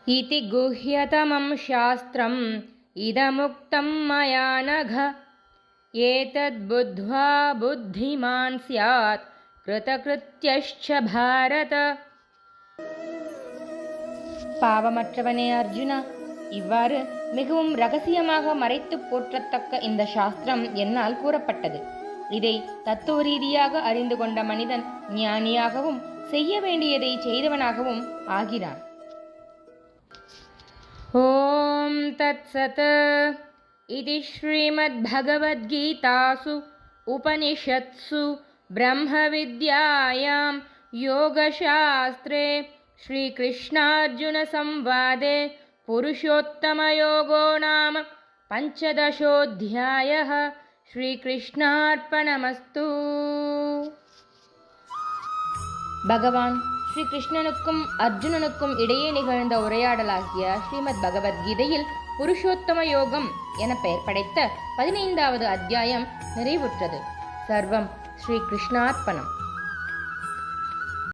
इति गुह्यतमं शास्त्रम् इदमुक्तं मया नघ एतद्बुद्ध्वा बुद्धिमान् स्यात् कृतकृत्यश्च भारत. பாவமற்றவனே அர்ஜுனா, இவ்வாறு மிகவும் இரகசியமாக மறைத்து போற்றத்தக்க இந்த சாஸ்திரம் என்னால் கூறப்பட்டது. இதை தத்துவ ரீதியாக அறிந்து கொண்ட மனிதன் ஞானியாகவும் செய்ய வேண்டியதை செய்தவனாகவும் ஆகிறான். ஓம் தத் சத். இது ஸ்ரீமத்பகவத்கீதாசு உபனிஷத்சு பிரம்ம வித்யாயாம் யோகசாஸ்திரே ஸ்ரீகிருஷ்ணார்ஜுன சம்வாதே புருஷோத்தமயோகோ நாம பஞ்சதசோऽध्यायः. ஸ்ரீகிருஷ்ணார்ப்பணமஸ்து. பகவான் ஸ்ரீ கிருஷ்ணனுக்கும் அர்ஜுனனுக்கும் இடையே நிகழ்ந்த உரையாடலாகிய ஸ்ரீமத் பகவத்கீதையில் புருஷோத்தம யோகம் என பெயர் படைத்த 15வது அத்தியாயம் நிறைவுற்றது. சர்வம் ஸ்ரீ கிருஷ்ணார்ப்பணம்.